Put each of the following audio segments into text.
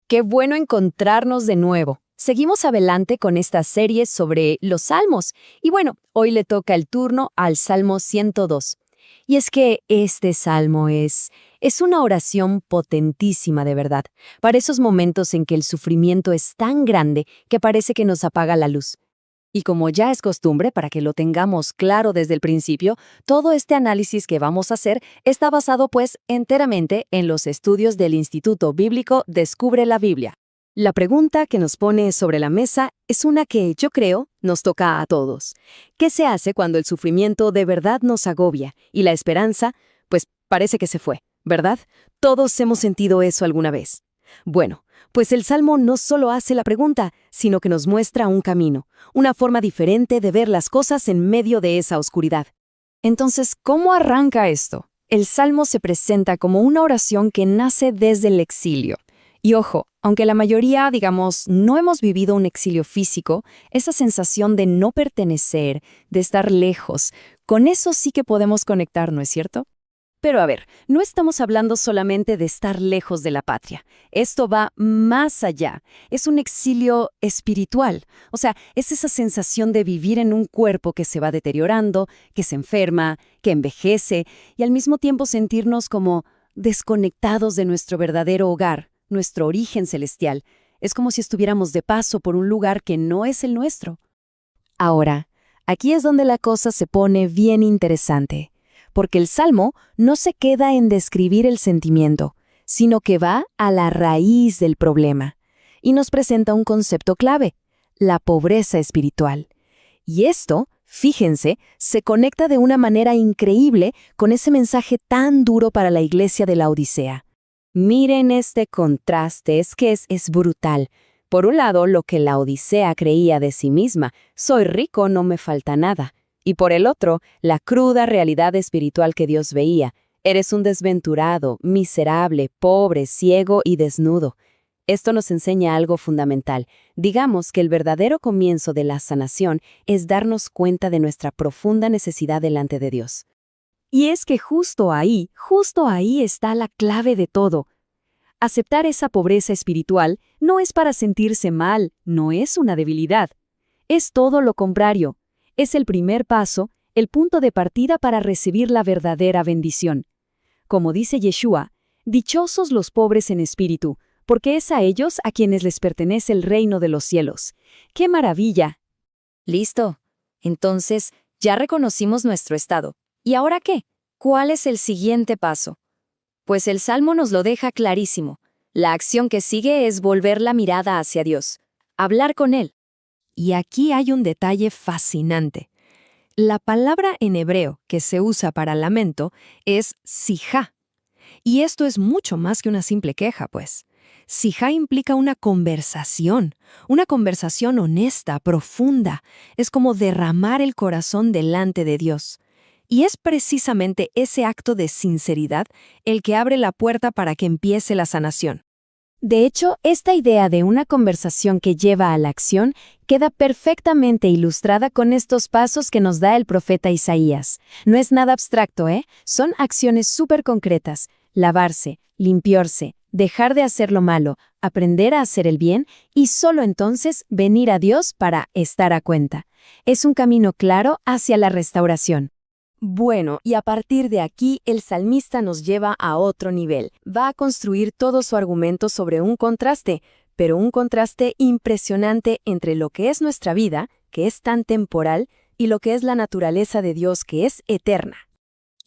Qué bueno encontrarnos de nuevo. Seguimos adelante con esta serie sobre los salmos. Y bueno, hoy le toca el turno al Salmo 102. Y es que este salmo es una oración potentísima de verdad, para esos momentos en que el sufrimiento es tan grande que parece que nos apaga la luz. Y como ya es costumbre, para que lo tengamos claro desde el principio, todo este análisis que vamos a hacer está basado pues enteramente en los estudios del Instituto Bíblico Descubre la Biblia. La pregunta que nos pone sobre la mesa es una que yo creo nos toca a todos. ¿Qué se hace cuando el sufrimiento de verdad nos agobia y la esperanza, pues parece que se fue, ¿verdad? Todos hemos sentido eso alguna vez. Bueno, pues el Salmo no solo hace la pregunta, sino que nos muestra un camino, una forma diferente de ver las cosas en medio de esa oscuridad. Entonces, ¿cómo arranca esto? El Salmo se presenta como una oración que nace desde el exilio. Y ojo, aunque la mayoría, digamos, no hemos vivido un exilio físico, esa sensación de no pertenecer, de estar lejos, con eso sí que podemos conectar, ¿no es cierto? Pero a ver, no estamos hablando solamente de estar lejos de la patria. Esto va más allá. Es un exilio espiritual. O sea, es esa sensación de vivir en un cuerpo que se va deteriorando, que se enferma, que envejece, y al mismo tiempo sentirnos como desconectados de nuestro verdadero hogar, nuestro origen celestial. Es como si estuviéramos de paso por un lugar que no es el nuestro. Ahora, aquí es donde la cosa se pone bien interesante. Porque el Salmo no se queda en describir el sentimiento, sino que va a la raíz del problema y nos presenta un concepto clave, la pobreza espiritual. Y esto, fíjense, se conecta de una manera increíble con ese mensaje tan duro para la iglesia de la Odisea. Miren este contraste, es que es brutal. Por un lado, lo que la Odisea creía de sí misma, soy rico, no me falta nada. Y por el otro, la cruda realidad espiritual que Dios veía. Eres un desventurado, miserable, pobre, ciego y desnudo. Esto nos enseña algo fundamental. Digamos que el verdadero comienzo de la sanación es darnos cuenta de nuestra profunda necesidad delante de Dios. Y es que justo ahí está la clave de todo. Aceptar esa pobreza espiritual no es para sentirse mal, no es una debilidad. Es todo lo contrario. Es el primer paso, el punto de partida para recibir la verdadera bendición. Como dice Yeshua, dichosos los pobres en espíritu, porque es a ellos a quienes les pertenece el reino de los cielos. ¡Qué maravilla! Listo. Entonces, ya reconocimos nuestro estado. ¿Y ahora qué? ¿Cuál es el siguiente paso? Pues el Salmo nos lo deja clarísimo. La acción que sigue es volver la mirada hacia Dios, hablar con Él. Y aquí hay un detalle fascinante. La palabra en hebreo que se usa para lamento es sijá. Y esto es mucho más que una simple queja, pues. Sijá implica una conversación honesta, profunda. Es como derramar el corazón delante de Dios. Y es precisamente ese acto de sinceridad el que abre la puerta para que empiece la sanación. De hecho, esta idea de una conversación que lleva a la acción queda perfectamente ilustrada con estos pasos que nos da el profeta Isaías. No es nada abstracto, ¿eh? Son acciones súper concretas. Lavarse, limpiarse, dejar de hacer lo malo, aprender a hacer el bien y solo entonces venir a Dios para estar a cuenta. Es un camino claro hacia la restauración. Bueno, y a partir de aquí, el salmista nos lleva a otro nivel. Va a construir todo su argumento sobre un contraste, pero un contraste impresionante entre lo que es nuestra vida, que es tan temporal, y lo que es la naturaleza de Dios, que es eterna.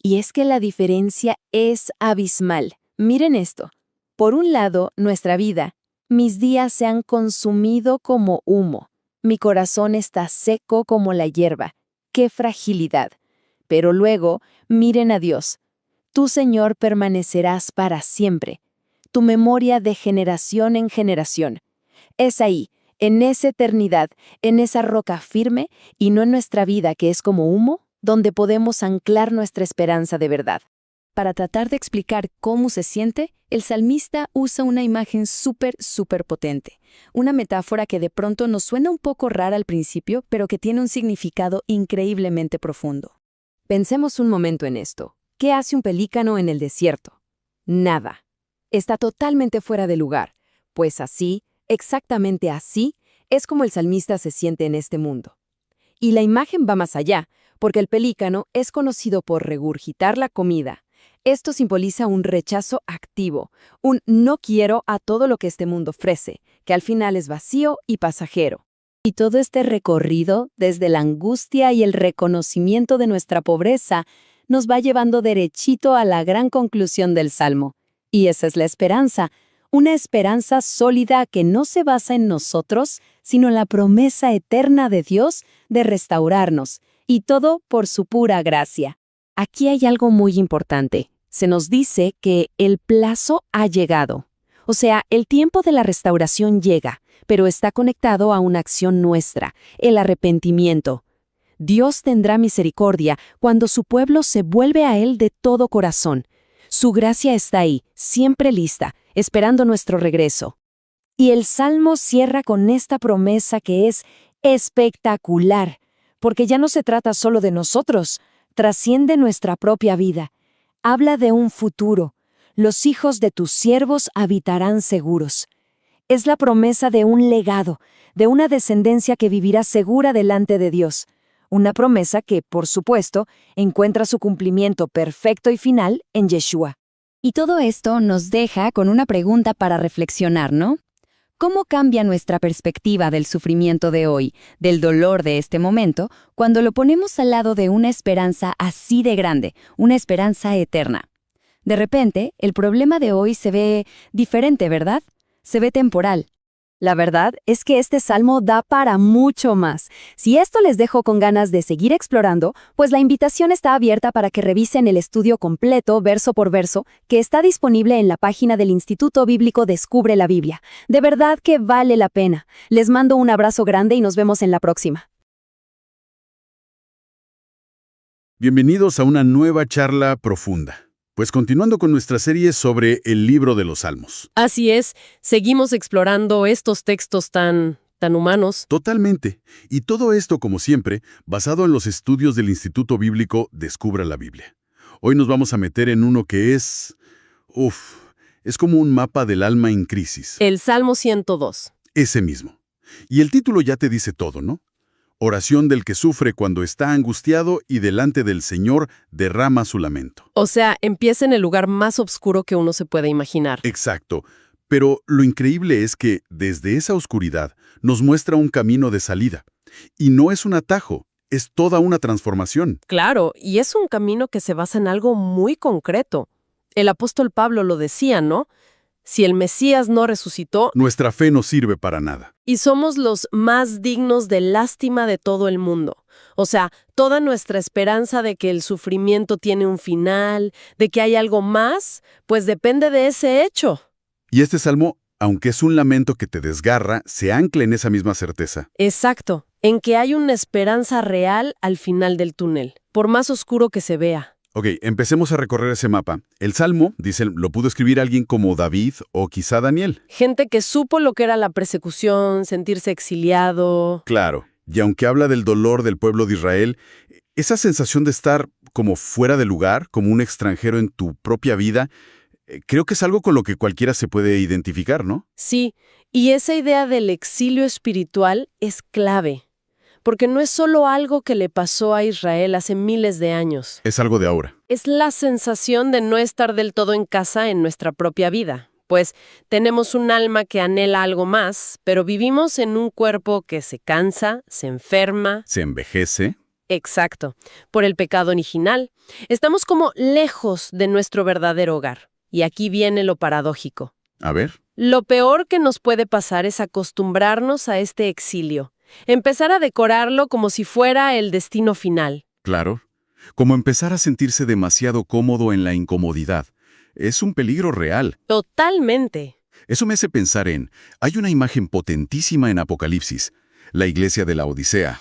Y es que la diferencia es abismal. Miren esto. Por un lado, nuestra vida. Mis días se han consumido como humo. Mi corazón está seco como la hierba. ¡Qué fragilidad! Pero luego, miren a Dios. Tú, Señor, permanecerás para siempre. Tu memoria de generación en generación. Es ahí, en esa eternidad, en esa roca firme, y no en nuestra vida que es como humo, donde podemos anclar nuestra esperanza de verdad. Para tratar de explicar cómo se siente, el salmista usa una imagen súper potente. Una metáfora que de pronto nos suena un poco rara al principio, pero que tiene un significado increíblemente profundo. Pensemos un momento en esto. ¿Qué hace un pelícano en el desierto? Nada. Está totalmente fuera de lugar. Pues así, exactamente así, es como el salmista se siente en este mundo. Y la imagen va más allá, porque el pelícano es conocido por regurgitar la comida. Esto simboliza un rechazo activo, un no quiero a todo lo que este mundo ofrece, que al final es vacío y pasajero. Y todo este recorrido, desde la angustia y el reconocimiento de nuestra pobreza, nos va llevando derechito a la gran conclusión del Salmo. Y esa es la esperanza, una esperanza sólida que no se basa en nosotros, sino en la promesa eterna de Dios de restaurarnos, y todo por su pura gracia. Aquí hay algo muy importante. Se nos dice que el plazo ha llegado. O sea, el tiempo de la restauración llega, pero está conectado a una acción nuestra, el arrepentimiento. Dios tendrá misericordia cuando su pueblo se vuelve a Él de todo corazón. Su gracia está ahí, siempre lista, esperando nuestro regreso. Y el Salmo cierra con esta promesa que es espectacular, porque ya no se trata solo de nosotros, trasciende nuestra propia vida. Habla de un futuro. Los hijos de tus siervos habitarán seguros. Es la promesa de un legado, de una descendencia que vivirá segura delante de Dios. Una promesa que, por supuesto, encuentra su cumplimiento perfecto y final en Yeshua. Y todo esto nos deja con una pregunta para reflexionar, ¿no? ¿Cómo cambia nuestra perspectiva del sufrimiento de hoy, del dolor de este momento, cuando lo ponemos al lado de una esperanza así de grande, una esperanza eterna? De repente, el problema de hoy se ve diferente, ¿verdad? Se ve temporal. La verdad es que este salmo da para mucho más. Si esto les dejó con ganas de seguir explorando, pues la invitación está abierta para que revisen el estudio completo, verso por verso, que está disponible en la página del Instituto Bíblico Descubre la Biblia. De verdad que vale la pena. Les mando un abrazo grande y nos vemos en la próxima. Bienvenidos a una nueva charla profunda. Pues continuando con nuestra serie sobre el libro de los Salmos. Así es, seguimos explorando estos textos tan humanos. Totalmente. Y todo esto, como siempre, basado en los estudios del Instituto Bíblico Descubra la Biblia. Hoy nos vamos a meter en uno que es como un mapa del alma en crisis. El Salmo 102. Ese mismo. Y el título ya te dice todo, ¿no? Oración del que sufre cuando está angustiado y delante del Señor derrama su lamento. O sea, empieza en el lugar más oscuro que uno se puede imaginar. Exacto. Pero lo increíble es que, desde esa oscuridad, nos muestra un camino de salida. Y no es un atajo, es toda una transformación. Claro, y es un camino que se basa en algo muy concreto. El apóstol Pablo lo decía, ¿no? Si el Mesías no resucitó, Nuestra fe no sirve para nada. y somos los más dignos de lástima de todo el mundo. O sea, toda nuestra esperanza de que el sufrimiento tiene un final, de que hay algo más, pues depende de ese hecho. Y este salmo, aunque es un lamento que te desgarra, se ancla en esa misma certeza. Exacto, en que hay una esperanza real al final del túnel, por más oscuro que se vea. Ok, empecemos a recorrer ese mapa. El salmo, dicen, lo pudo escribir alguien como David o quizá Daniel. Gente que supo lo que era la persecución, sentirse exiliado. Claro. Y aunque habla del dolor del pueblo de Israel, esa sensación de estar como fuera de lugar, como un extranjero en tu propia vida, creo que es algo con lo que cualquiera se puede identificar, ¿no? Sí, y esa idea del exilio espiritual es clave, porque no es solo algo que le pasó a Israel hace miles de años. Es algo de ahora. Es la sensación de no estar del todo en casa en nuestra propia vida. Pues tenemos un alma que anhela algo más, pero vivimos en un cuerpo que se cansa, se enferma. Se envejece. Exacto, por el pecado original. Estamos como lejos de nuestro verdadero hogar. Y aquí viene lo paradójico. A ver. Lo peor que nos puede pasar es acostumbrarnos a este exilio. Empezar a decorarlo como si fuera el destino final. Claro. Como empezar a sentirse demasiado cómodo en la incomodidad. Es un peligro real. Totalmente. Eso me hace pensar hay una imagen potentísima en Apocalipsis, la iglesia de la Odisea.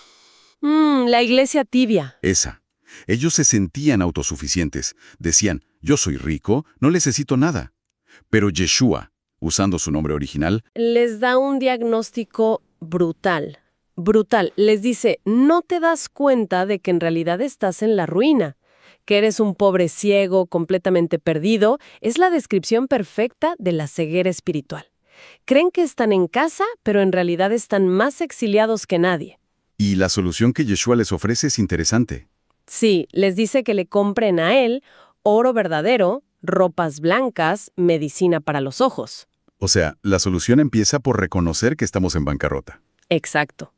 La iglesia tibia. Esa. Ellos se sentían autosuficientes. Decían, yo soy rico, no necesito nada. Pero Yeshua, usando su nombre original, Les da un diagnóstico brutal. Brutal. Les dice, no te das cuenta de que en realidad estás en la ruina, que eres un pobre ciego completamente perdido. Es la descripción perfecta de la ceguera espiritual. Creen que están en casa, pero en realidad están más exiliados que nadie. Y la solución que Yeshua les ofrece es interesante. Sí, les dice que le compren a él oro verdadero, ropas blancas, medicina para los ojos. O sea, la solución empieza por reconocer que estamos en bancarrota. Exacto.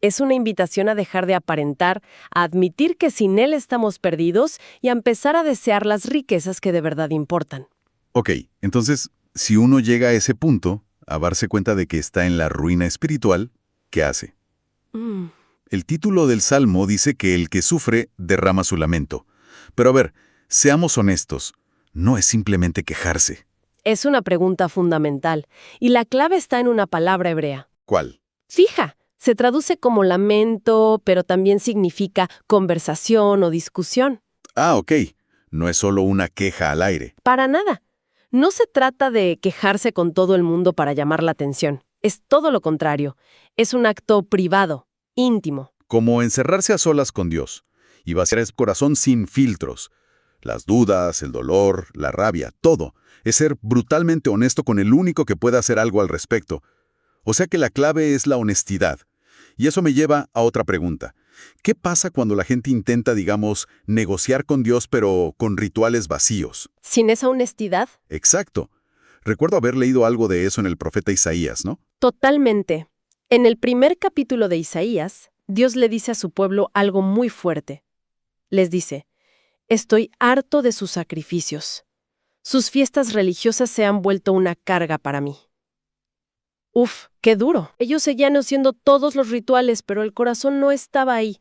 Es una invitación a dejar de aparentar, a admitir que sin él estamos perdidos y a empezar a desear las riquezas que de verdad importan. Ok, entonces, si uno llega a ese punto, a darse cuenta de que está en la ruina espiritual, ¿qué hace? El título del Salmo dice que el que sufre derrama su lamento. Pero a ver, seamos honestos, no es simplemente quejarse. Es una pregunta fundamental, y la clave está en una palabra hebrea. ¿Cuál? Fija, se traduce como lamento, pero también significa conversación o discusión. Ah, ok. No es solo una queja al aire. Para nada. No se trata de quejarse con todo el mundo para llamar la atención. Es todo lo contrario. Es un acto privado, íntimo. Como encerrarse a solas con Dios y vaciar el corazón sin filtros. Las dudas, el dolor, la rabia, todo. Es ser brutalmente honesto con el único que pueda hacer algo al respecto. O sea que la clave es la honestidad. Y eso me lleva a otra pregunta. ¿Qué pasa cuando la gente intenta, digamos, negociar con Dios pero con rituales vacíos? ¿Sin esa honestidad? Exacto. Recuerdo haber leído algo de eso en el profeta Isaías, ¿no? Totalmente. En el primer capítulo de Isaías, Dios le dice a su pueblo algo muy fuerte. Les dice, «Estoy harto de sus sacrificios. Sus fiestas religiosas se han vuelto una carga para mí». Uf, qué duro. Ellos seguían haciendo todos los rituales, pero el corazón no estaba ahí.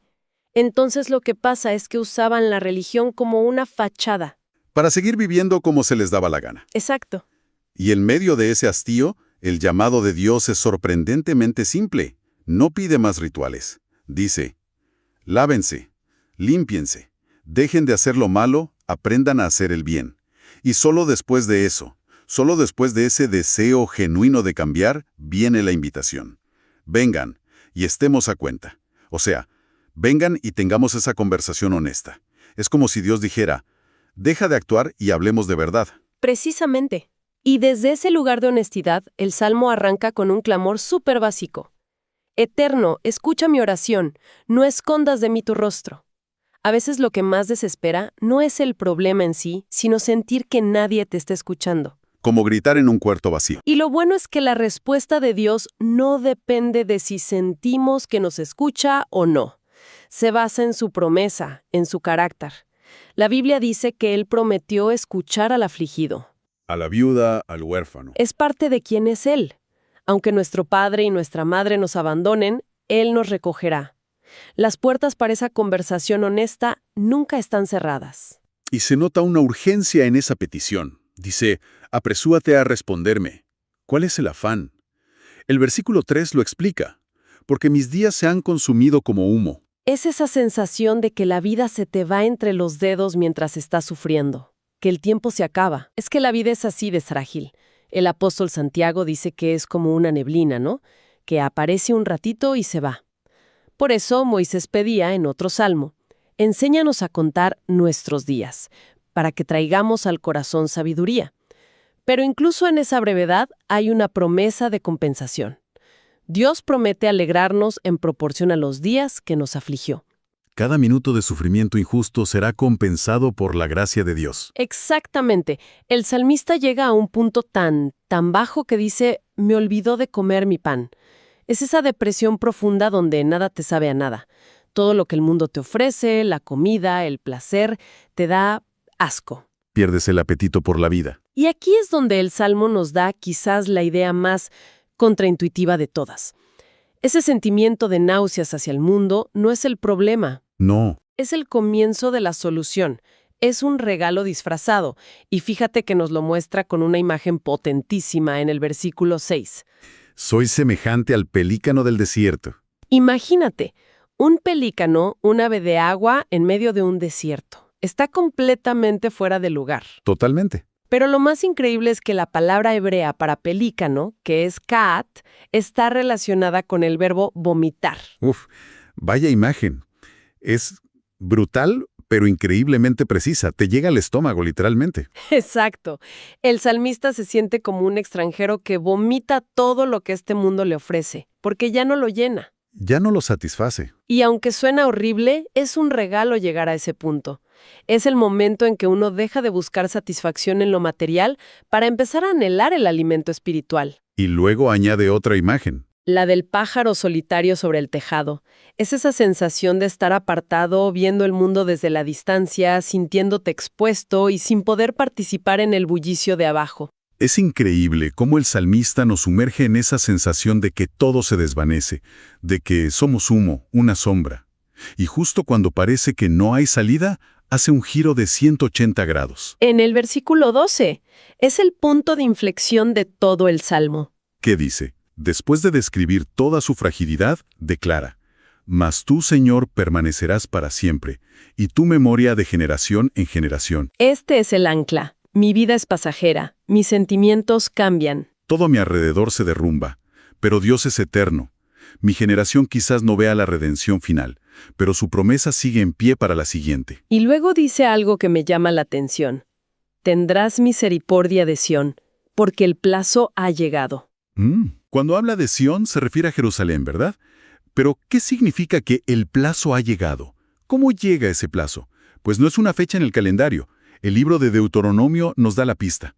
Entonces lo que pasa es que usaban la religión como una fachada. Para seguir viviendo como se les daba la gana. Exacto. Y en medio de ese hastío, el llamado de Dios es sorprendentemente simple. No pide más rituales. Dice, lávense, límpiense, dejen de hacer lo malo, aprendan a hacer el bien. Y solo después de eso, solo después de ese deseo genuino de cambiar, viene la invitación. Vengan y estemos a cuenta. O sea, vengan y tengamos esa conversación honesta. Es como si Dios dijera, deja de actuar y hablemos de verdad. Precisamente. Y desde ese lugar de honestidad, el Salmo arranca con un clamor súper básico. Eterno, escucha mi oración, no escondas de mí tu rostro. A veces lo que más desespera no es el problema en sí, sino sentir que nadie te está escuchando. Como gritar en un cuarto vacío. Y lo bueno es que la respuesta de Dios no depende de si sentimos que nos escucha o no. Se basa en su promesa, en su carácter. La Biblia dice que Él prometió escuchar al afligido. A la viuda, al huérfano. Es parte de quién es Él. Aunque nuestro padre y nuestra madre nos abandonen, Él nos recogerá. Las puertas para esa conversación honesta nunca están cerradas. Y se nota una urgencia en esa petición. Dice, apresúrate a responderme. ¿Cuál es el afán? El versículo 3 lo explica. Porque mis días se han consumido como humo. Es esa sensación de que la vida se te va entre los dedos mientras estás sufriendo. Que el tiempo se acaba. Es que la vida es así de frágil. El apóstol Santiago dice que es como una neblina, ¿no? Que aparece un ratito y se va. Por eso Moisés pedía en otro salmo, enséñanos a contar nuestros días, para que traigamos al corazón sabiduría. Pero incluso en esa brevedad hay una promesa de compensación. Dios promete alegrarnos en proporción a los días que nos afligió. Cada minuto de sufrimiento injusto será compensado por la gracia de Dios. Exactamente. El salmista llega a un punto tan bajo que dice, me olvidó de comer mi pan. Es esa depresión profunda donde nada te sabe a nada. Todo lo que el mundo te ofrece, la comida, el placer, te da asco. Pierdes el apetito por la vida. Y aquí es donde el Salmo nos da quizás la idea más contraintuitiva de todas. Ese sentimiento de náuseas hacia el mundo no es el problema. No. Es el comienzo de la solución. Es un regalo disfrazado. Y fíjate que nos lo muestra con una imagen potentísima en el versículo 6. Soy semejante al pelícano del desierto. Imagínate, un pelícano, un ave de agua en medio de un desierto. Está completamente fuera de lugar. Totalmente. Pero lo más increíble es que la palabra hebrea para pelícano, que es ka'at, está relacionada con el verbo vomitar. Uf, vaya imagen. Es brutal, pero increíblemente precisa. Te llega al estómago, literalmente. Exacto. El salmista se siente como un extranjero que vomita todo lo que este mundo le ofrece, porque ya no lo llena. Ya no lo satisface. Y aunque suena horrible, es un regalo llegar a ese punto. Es el momento en que uno deja de buscar satisfacción en lo material para empezar a anhelar el alimento espiritual. Y luego añade otra imagen. La del pájaro solitario sobre el tejado. Es esa sensación de estar apartado, viendo el mundo desde la distancia, sintiéndote expuesto y sin poder participar en el bullicio de abajo. Es increíble cómo el salmista nos sumerge en esa sensación de que todo se desvanece, de que somos humo, una sombra. Y justo cuando parece que no hay salida, hace un giro de 180 grados. En el versículo 12, es el punto de inflexión de todo el Salmo. ¿Qué dice? Después de describir toda su fragilidad, declara: «Mas tú, Señor, permanecerás para siempre, y tu memoria de generación en generación». Este es el ancla. Mi vida es pasajera. Mis sentimientos cambian. Todo a mi alrededor se derrumba, pero Dios es eterno. Mi generación quizás no vea la redención final, pero su promesa sigue en pie para la siguiente. Y luego dice algo que me llama la atención. Tendrás misericordia de Sión, porque el plazo ha llegado. Cuando habla de Sión se refiere a Jerusalén, ¿verdad? Pero, ¿qué significa que el plazo ha llegado? ¿Cómo llega ese plazo? Pues no es una fecha en el calendario. El libro de Deuteronomio nos da la pista.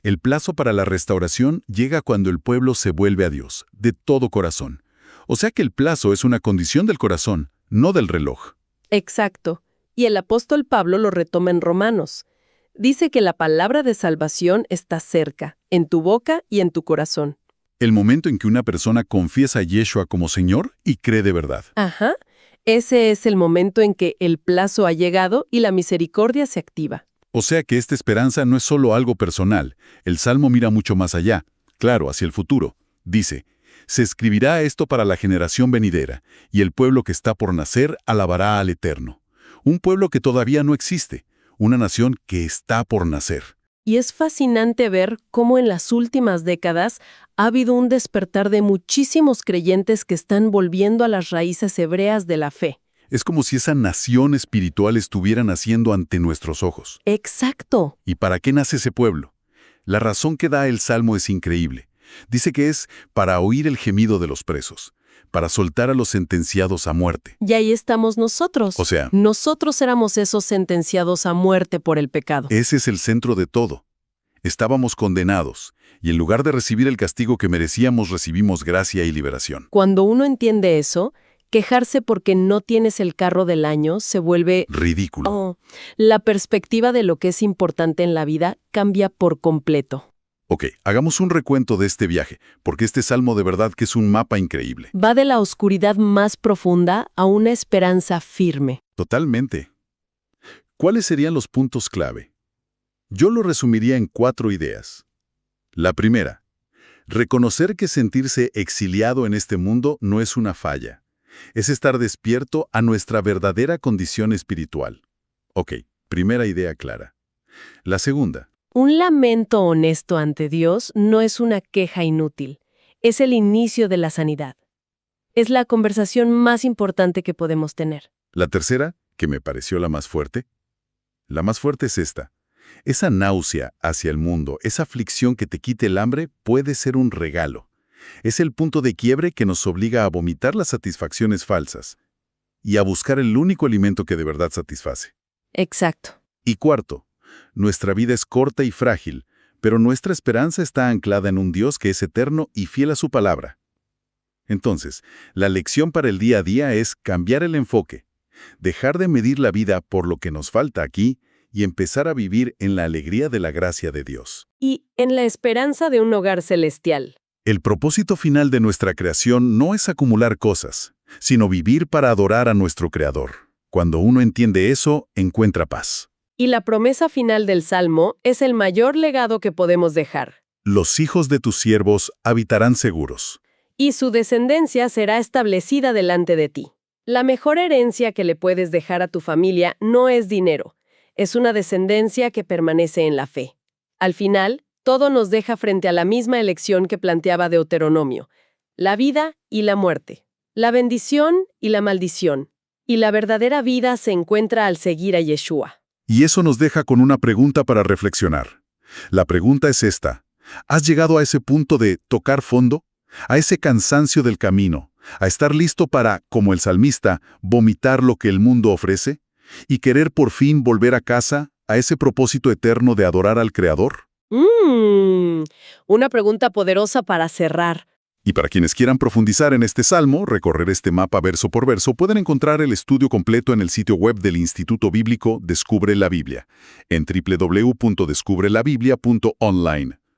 El plazo para la restauración llega cuando el pueblo se vuelve a Dios, de todo corazón. O sea que el plazo es una condición del corazón, no del reloj. Exacto. Y el apóstol Pablo lo retoma en Romanos. Dice que la palabra de salvación está cerca, en tu boca y en tu corazón. El momento en que una persona confiesa a Yeshua como Señor y cree de verdad. Ajá. Ese es el momento en que el plazo ha llegado y la misericordia se activa. O sea que esta esperanza no es solo algo personal. El Salmo mira mucho más allá, claro, hacia el futuro. Dice: «Se escribirá esto para la generación venidera, y el pueblo que está por nacer alabará al Eterno». Un pueblo que todavía no existe, una nación que está por nacer. Y es fascinante ver cómo en las últimas décadas ha habido un despertar de muchísimos creyentes que están volviendo a las raíces hebreas de la fe. Es como si esa nación espiritual estuviera naciendo ante nuestros ojos. Exacto. ¿Y para qué nace ese pueblo? La razón que da el Salmo es increíble. Dice que es para oír el gemido de los presos, para soltar a los sentenciados a muerte. Y ahí estamos nosotros. O sea, nosotros éramos esos sentenciados a muerte por el pecado. ese es el centro de todo. Estábamos condenados, y en lugar de recibir el castigo que merecíamos, recibimos gracia y liberación. Cuando uno entiende eso, quejarse porque no tienes el carro del año se vuelve Ridículo. La perspectiva de lo que es importante en la vida cambia por completo. Ok, hagamos un recuento de este viaje, porque este salmo de verdad que es un mapa increíble. Va de la oscuridad más profunda a una esperanza firme. Totalmente. ¿Cuáles serían los puntos clave? Yo lo resumiría en 4 ideas. La primera, reconocer que sentirse exiliado en este mundo no es una falla. Es estar despierto a nuestra verdadera condición espiritual. Ok, primera idea clara. La segunda. Un lamento honesto ante Dios no es una queja inútil. Es el inicio de la sanidad. Es la conversación más importante que podemos tener. La tercera, que me pareció la más fuerte. La más fuerte es esta. Esa náusea hacia el mundo, esa aflicción que te quite el hambre, puede ser un regalo. Es el punto de quiebre que nos obliga a vomitar las satisfacciones falsas y a buscar el único alimento que de verdad satisface. Exacto. Y cuarto, nuestra vida es corta y frágil, pero nuestra esperanza está anclada en un Dios que es eterno y fiel a su palabra. Entonces, la lección para el día a día es cambiar el enfoque, dejar de medir la vida por lo que nos falta aquí y empezar a vivir en la alegría de la gracia de Dios. Y en la esperanza de un hogar celestial. El propósito final de nuestra creación no es acumular cosas, sino vivir para adorar a nuestro Creador. Cuando uno entiende eso, encuentra paz. Y la promesa final del Salmo es el mayor legado que podemos dejar. Los hijos de tus siervos habitarán seguros. Y su descendencia será establecida delante de ti. La mejor herencia que le puedes dejar a tu familia no es dinero. Es una descendencia que permanece en la fe. Al final, todo nos deja frente a la misma elección que planteaba Deuteronomio: la vida y la muerte, la bendición y la maldición. Y la verdadera vida se encuentra al seguir a Yeshua. Y eso nos deja con una pregunta para reflexionar. La pregunta es esta. ¿Has llegado a ese punto de tocar fondo? ¿A ese cansancio del camino? ¿A estar listo para, como el salmista, vomitar lo que el mundo ofrece? ¿Y querer por fin volver a casa, a ese propósito eterno de adorar al Creador? Una pregunta poderosa para cerrar. Y para quienes quieran profundizar en este salmo, recorrer este mapa verso por verso, pueden encontrar el estudio completo en el sitio web del Instituto Bíblico Descubre la Biblia, en www.descubrelabiblia.online.